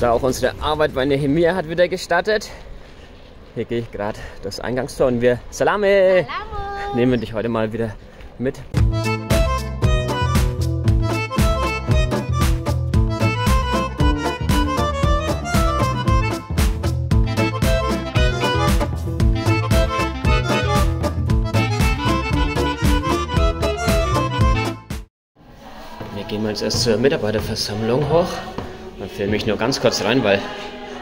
So, auch unsere Arbeit bei Nehemia hat wieder gestartet. Hier gehe ich gerade durchs Eingangstor und wir Salame! Nehmen dich heute mal wieder mit. Wir gehen jetzt erst zur Mitarbeiterversammlung hoch. Dann filme ich nur ganz kurz rein, weil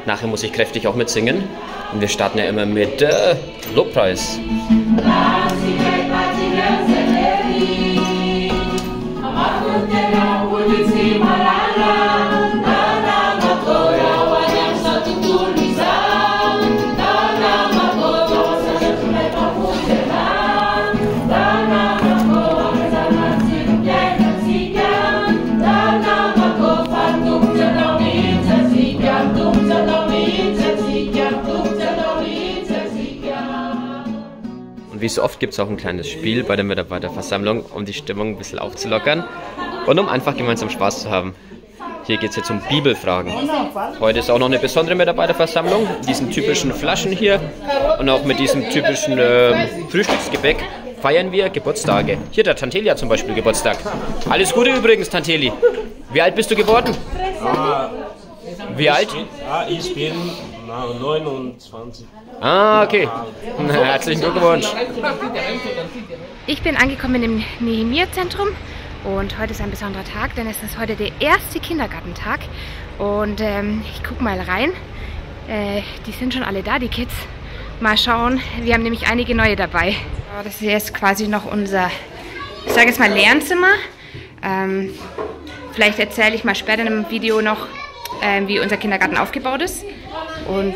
nachher muss ich kräftig auch mitsingen. Und wir starten ja immer mit Lobpreis. Wie so oft gibt es auch ein kleines Spiel bei der Mitarbeiterversammlung, um die Stimmung ein bisschen aufzulockern und um einfach gemeinsam Spaß zu haben. Hier geht es jetzt um Bibelfragen. Heute ist auch noch eine besondere Mitarbeiterversammlung, mit diesen typischen Flaschen hier und auch mit diesem typischen Frühstücksgebäck feiern wir Geburtstage. Hier der Tanteli hat zum Beispiel Geburtstag. Alles Gute übrigens, Tanteli. Wie alt bist du geworden? Wie alt? Ich bin 29. Ah, okay. Herzlichen Glückwunsch. Ich bin angekommen im Nehemia-Zentrum und heute ist ein besonderer Tag, denn es ist heute der erste Kindergartentag. Und ich gucke mal rein. Die sind schon alle da, die Kids. Mal schauen, wir haben nämlich einige neue dabei. Das ist jetzt quasi noch unser, ich sage jetzt mal, Lernzimmer. Vielleicht erzähle ich mal später in einem Video noch, wie unser Kindergarten aufgebaut ist. Und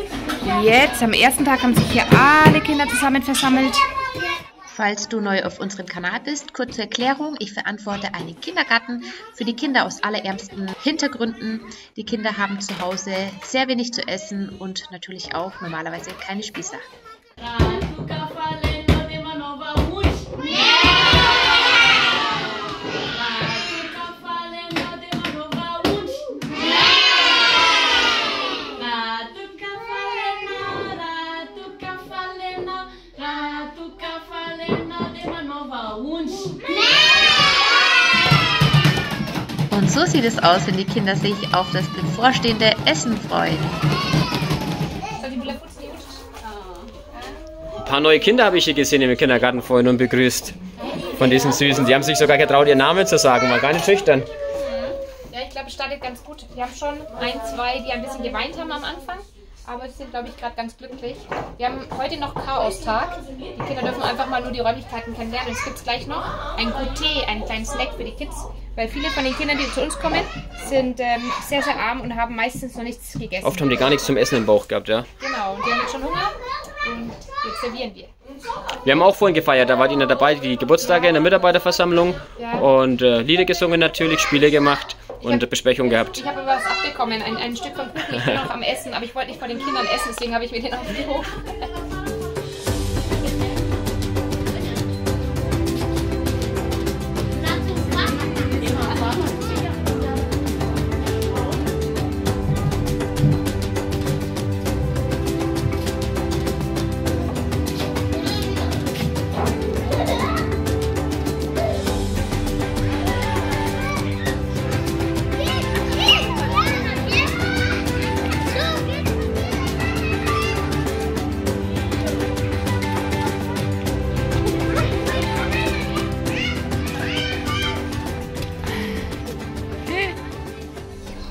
jetzt, am ersten Tag, haben sich hier alle Kinder zusammen versammelt. Falls du neu auf unserem Kanal bist, kurze Erklärung. Ich verantworte einen Kindergarten für die Kinder aus allerärmsten Hintergründen. Die Kinder haben zu Hause sehr wenig zu essen und natürlich auch normalerweise keine Spielsachen. Und so sieht es aus, wenn die Kinder sich auf das bevorstehende Essen freuen. Ein paar neue Kinder habe ich hier gesehen im Kindergarten vorhin und begrüßt. Von diesen Süßen. Die haben sich sogar getraut, ihren Namen zu sagen. War gar nicht schüchtern. Ja, ich glaube, es startet ganz gut. Wir haben schon ein, zwei, die ein bisschen geweint haben am Anfang. Aber die sind, glaube ich, gerade ganz glücklich. Wir haben heute noch Chaos-Tag. Die Kinder dürfen einfach mal nur die Räumlichkeiten kennenlernen. Und es gibt gleich noch ein Goûter, einen kleinen Snack für die Kids. Weil viele von den Kindern, die zu uns kommen, sind sehr, sehr arm und haben meistens noch nichts gegessen. Oft haben die gar nichts zum Essen im Bauch gehabt, ja. Genau, und die haben jetzt schon Hunger und jetzt servieren wir. Wir haben auch vorhin gefeiert, da wart ihr dabei, die Geburtstage in der Mitarbeiterversammlung. Ja. Und Lieder gesungen natürlich, Spiele gemacht und Besprechung gehabt. Ich habe aber was abbekommen, ein Stück vom Kuchen. Ich bin noch am Essen, aber ich wollte nicht vor den Kindern essen, deswegen habe ich mir den aufgehoben.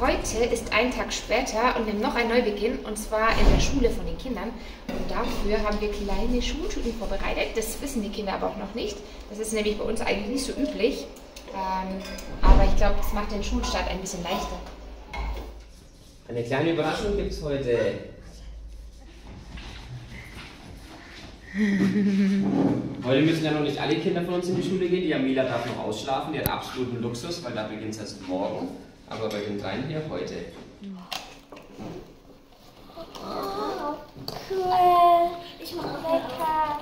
Heute ist ein Tag später und wir haben noch einen Neubeginn, und zwar in der Schule von den Kindern. Und dafür haben wir kleine Schultüten vorbereitet. Das wissen die Kinder aber auch noch nicht. Das ist nämlich bei uns eigentlich nicht so üblich. Aber ich glaube, das macht den Schulstart ein bisschen leichter. Eine kleine Überraschung gibt es heute. Heute müssen ja noch nicht alle Kinder von uns in die Schule gehen. Die Jamila darf noch ausschlafen, die hat absoluten Luxus, weil da beginnt es erst morgen. Aber bei den dreien hier heute. Oh, cool. Ich mache lecker.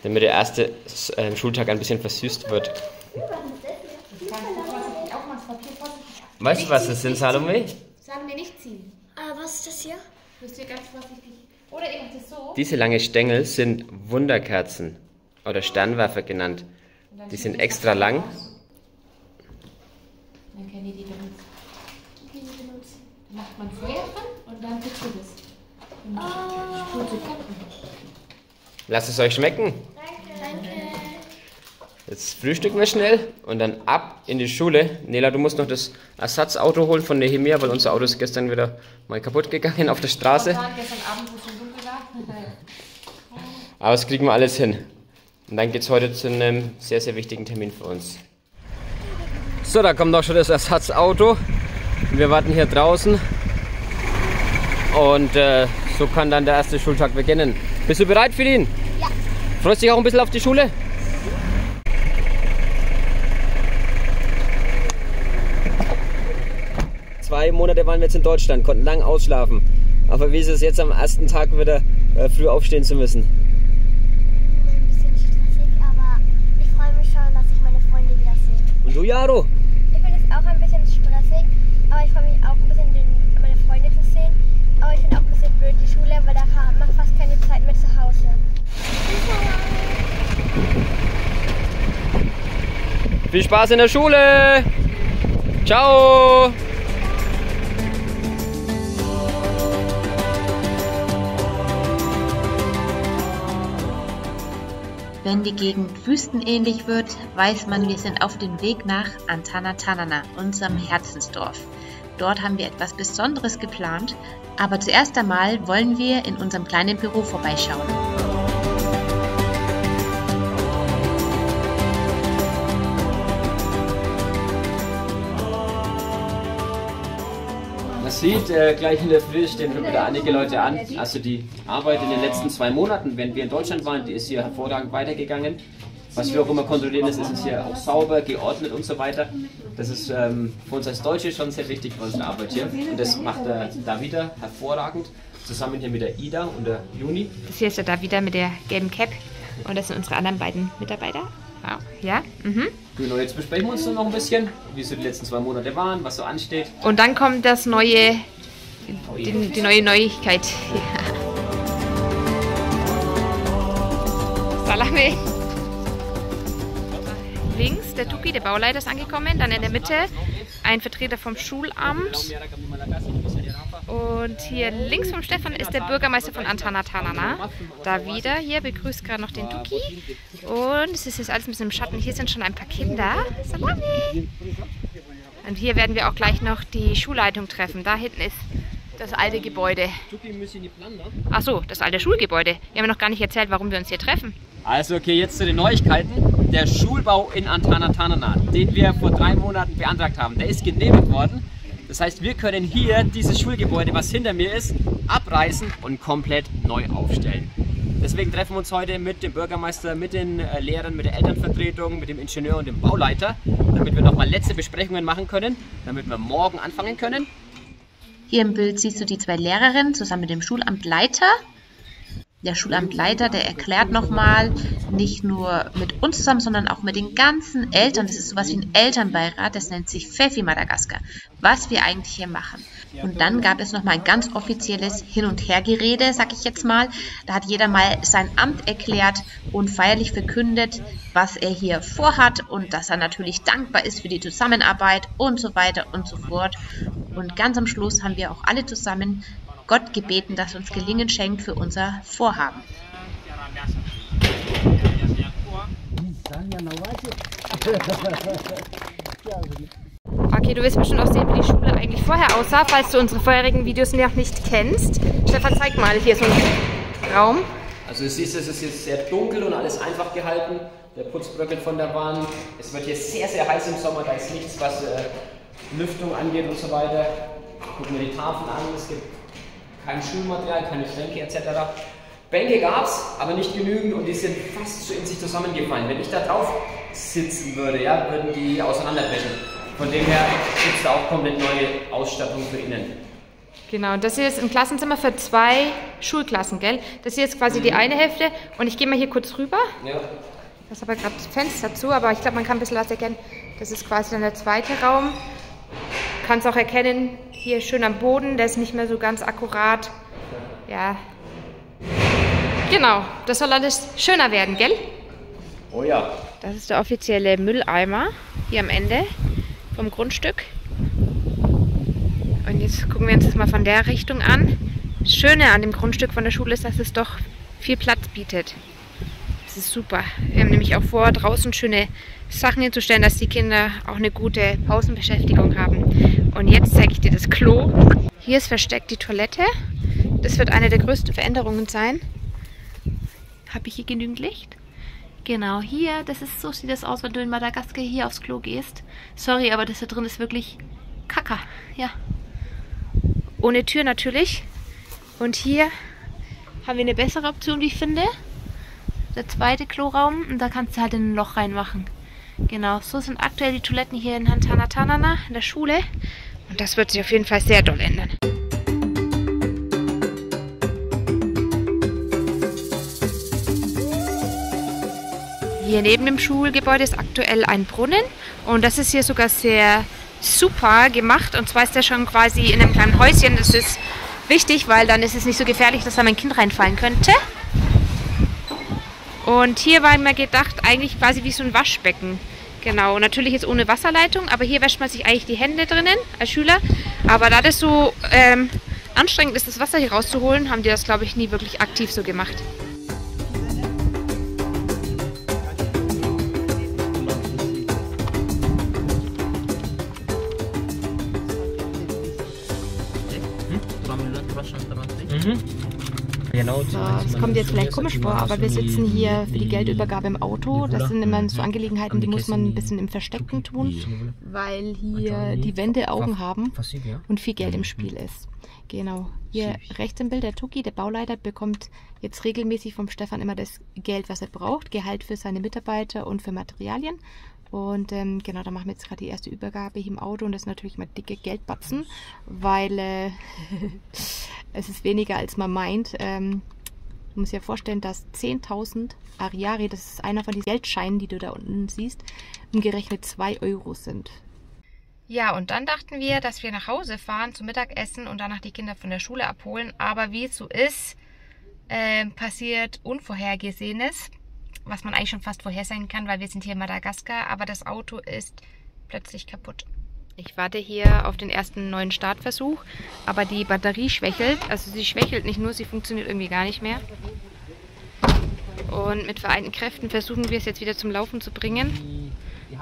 Damit der erste Schultag ein bisschen versüßt wird. Weißt du, was das sind, Salome? Salome nicht ziehen. Was ist das hier? Du musst hier ganz vorsichtig. Oder ihr macht es so. Diese langen Stängel sind Wunderkerzen oder Sternwerfer genannt. Die sind extra lang. Dann können die benutzen. Dann macht man Feuer dran und dann kriegst du das. Und sprüht Funken. Lasst es euch schmecken. Danke. Jetzt frühstücken wir schnell und dann ab in die Schule. Nela, du musst noch das Ersatzauto holen von Nehemia, weil unser Auto ist gestern wieder mal kaputt gegangen auf der Straße. Gestern Abend, wo es schon dunkel war. Aber das kriegen wir alles hin. Und dann geht es heute zu einem sehr, sehr wichtigen Termin für uns. So, da kommt auch schon das Ersatzauto. Wir warten hier draußen. Und so kann dann der erste Schultag beginnen. Bist du bereit für ihn? Ja. Freust du dich auch ein bisschen auf die Schule? 2 Monate waren wir jetzt in Deutschland, konnten lang ausschlafen. Aber wie ist es jetzt am ersten Tag wieder früh aufstehen zu müssen? Ein bisschen stressig, aber ich freue mich schon, dass ich meine Freunde wiedersehe. Und du, Jaro? Ich finde es auch ein bisschen stressig, aber ich freue mich auch ein bisschen, meine Freunde zu sehen. Aber ich finde auch ein bisschen blöd die Schule, weil da hat man fast keine Zeit mehr zu Hause. Viel Spaß in der Schule! Ciao! Wenn die Gegend wüstenähnlich wird, weiß man, wir sind auf dem Weg nach Antanatanana, unserem Herzensdorf. Dort haben wir etwas Besonderes geplant, aber zuerst einmal wollen wir in unserem kleinen Büro vorbeischauen. Man sieht, gleich in der Früh stehen wieder einige Leute an. Also die Arbeit in den letzten 2 Monaten, wenn wir in Deutschland waren, die ist hier hervorragend weitergegangen. Was wir auch immer kontrollieren, ist es hier auch sauber, geordnet und so weiter. Das ist für uns als Deutsche schon sehr wichtig für unsere Arbeit hier. Und das macht der Davida hervorragend, zusammen hier mit der Ida und der Juni. Das hier ist der Davida mit der gelben Cap und das sind unsere anderen beiden Mitarbeiter. Wow. Ja? Mhm. Genau, jetzt besprechen wir uns noch ein bisschen, wie so die letzten 2 Monate waren, was so ansteht. Und dann kommt das neue, die neue Neuigkeit. Salami. Links der Tuki, der Bauleiter, ist angekommen. Dann in der Mitte ein Vertreter vom Schulamt. Und hier links vom Stefan ist der Bürgermeister von Antanatanana. Davida hier begrüßt gerade noch den Tuki. Und es ist jetzt alles ein bisschen im Schatten. Hier sind schon ein paar Kinder. Salami! Und hier werden wir auch gleich noch die Schulleitung treffen. Da hinten ist das alte Gebäude. Achso, das alte Schulgebäude. Wir haben noch gar nicht erzählt, warum wir uns hier treffen. Also okay, jetzt zu den Neuigkeiten. Der Schulbau in Antanatanana, den wir vor 3 Monaten beantragt haben, der ist genehmigt worden. Das heißt, wir können hier dieses Schulgebäude, was hinter mir ist, abreißen und komplett neu aufstellen. Deswegen treffen wir uns heute mit dem Bürgermeister, mit den Lehrern, mit der Elternvertretung, mit dem Ingenieur und dem Bauleiter, damit wir nochmal letzte Besprechungen machen können, damit wir morgen anfangen können. Hier im Bild siehst du die 2 Lehrerinnen zusammen mit dem Schulamtleiter. Der Schulamtleiter, der erklärt nochmal, nicht nur mit uns zusammen, sondern auch mit den ganzen Eltern, das ist sowas wie ein Elternbeirat, das nennt sich Pfeffi Madagaskar, was wir eigentlich hier machen. Und dann gab es nochmal ein ganz offizielles Hin- und Hergerede, sag ich jetzt mal. Da hat jeder mal sein Amt erklärt und feierlich verkündet, was er hier vorhat und dass er natürlich dankbar ist für die Zusammenarbeit und so weiter und so fort. Und ganz am Schluss haben wir auch alle zusammen Gott gebeten, dass uns Gelingen schenkt für unser Vorhaben. Okay, du wirst bestimmt auch sehen, wie die Schule eigentlich vorher aussah, falls du unsere vorherigen Videos noch nicht kennst. Stefan, zeig mal, hier ist so ein Raum. Also du siehst, es ist jetzt sehr dunkel und alles einfach gehalten. Der Putz bröckelt von der Wand. Es wird hier sehr, sehr heiß im Sommer, da ist nichts, was Lüftung angeht und so weiter. Gucken wir die Tafeln an, es gibt kein Schulmaterial, keine Schränke etc. Bänke gab es, aber nicht genügend und die sind fast so in sich zusammengefallen. Wenn ich da drauf sitzen würde, ja, würden die auseinanderbrechen. Von dem her gibt es da auch komplett neue Ausstattung für innen. Genau, das hier ist ein Klassenzimmer für 2 Schulklassen, gell? Das hier ist quasi die eine Hälfte und ich gehe mal hier kurz rüber. Ja. Das ist aber gerade das Fenster zu, aber ich glaube, man kann ein bisschen was erkennen. Das ist quasi dann der zweite Raum. kann es auch erkennen, hier schön am Boden, der ist nicht mehr so ganz akkurat. Ja, genau, das soll alles schöner werden, gell? Oh ja. Das ist der offizielle Mülleimer hier am Ende vom Grundstück. Und jetzt gucken wir uns das mal von der Richtung an. Das Schöne an dem Grundstück von der Schule ist, dass es doch viel Platz bietet. Das ist super. Wir haben nämlich auch vor, draußen schöne Sachen hinzustellen, dass die Kinder auch eine gute Pausenbeschäftigung haben. Und jetzt zeige ich dir das Klo. Hier ist versteckt die Toilette. Das wird eine der größten Veränderungen sein. Habe ich hier genügend Licht? Genau, hier, so sieht das aus, wenn du in Madagaskar hier aufs Klo gehst. Sorry, aber das da drin ist wirklich Kacke. Ja. Ohne Tür natürlich. Und hier haben wir eine bessere Option, wie ich finde. Der zweite Kloraum. Und da kannst du halt in ein Loch reinmachen. Genau, so sind aktuell die Toiletten hier in Hantanatanana in der Schule. Und das wird sich auf jeden Fall sehr doll ändern. Hier neben dem Schulgebäude ist aktuell ein Brunnen. Und das ist hier sogar sehr super gemacht. Und zwar ist der schon quasi in einem kleinen Häuschen. Das ist wichtig, weil dann ist es nicht so gefährlich, dass da mein Kind reinfallen könnte. Und hier war mir gedacht, eigentlich quasi wie so ein Waschbecken. Genau, natürlich jetzt ohne Wasserleitung, aber hier wäscht man sich eigentlich die Hände drinnen als Schüler. Aber da das so anstrengend ist, das Wasser hier rauszuholen, haben die das, glaube ich, nie wirklich aktiv so gemacht. Genau, das kommt jetzt vielleicht komisch vor, aber wir sitzen hier für die Geldübergabe im Auto. Das sind immer so Angelegenheiten, die muss man ein bisschen im Versteckten tun, weil hier die Wände Augen haben und viel Geld im Spiel ist. Genau. Hier rechts im Bild der Tuki, der Bauleiter, bekommt jetzt regelmäßig vom Stefan immer das Geld, was er braucht. Gehalt für seine Mitarbeiter und für Materialien. Und genau, da machen wir jetzt gerade die erste Übergabe hier im Auto und das ist natürlich mal dicke Geldbatzen, weil es ist weniger als man meint. Man muss sich ja vorstellen, dass 10.000 Ariari, das ist einer von diesen Geldscheinen, die du da unten siehst, umgerechnet 2 Euro sind. Ja, und dann dachten wir, dass wir nach Hause fahren zum Mittagessen und danach die Kinder von der Schule abholen. Aber wie es so ist, passiert Unvorhergesehenes, was man eigentlich schon fast vorhersagen kann, weil wir sind hier in Madagaskar, aber das Auto ist plötzlich kaputt. Ich warte hier auf den ersten neuen Startversuch, aber die Batterie schwächelt. Also sie schwächelt nicht nur, sie funktioniert irgendwie gar nicht mehr. Und mit vereinten Kräften versuchen wir es jetzt wieder zum Laufen zu bringen.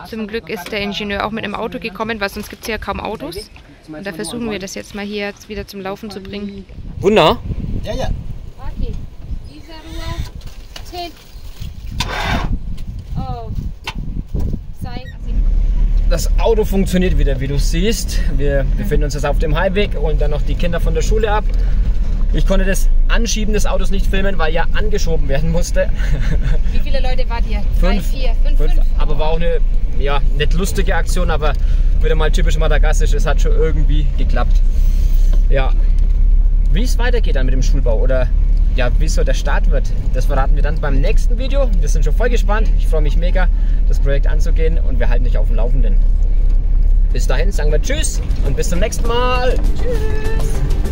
Zum Glück ist der Ingenieur auch mit dem Auto gekommen, weil sonst gibt es ja kaum Autos. Und da versuchen wir das jetzt mal hier wieder zum Laufen zu bringen. Wunder. Ja, ja. Okay, diese Ruhe. 10. Oh. Das Auto funktioniert wieder, wie du siehst. Wir befinden uns jetzt auf dem Heimweg und dann noch die Kinder von der Schule ab. Ich konnte das Anschieben des Autos nicht filmen, weil ja angeschoben werden musste. Wie viele Leute wart ihr? 3, 4, 5. Aber war auch eine nicht lustige Aktion, aber wieder mal typisch madagassisch. Es hat schon irgendwie geklappt. Ja, wie es weitergeht dann mit dem Schulbau oder ja, wie so der Start wird, das verraten wir dann beim nächsten Video. Wir sind schon voll gespannt. Ich freue mich mega, das Projekt anzugehen und wir halten dich auf dem Laufenden. Bis dahin sagen wir Tschüss und bis zum nächsten Mal. Tschüss.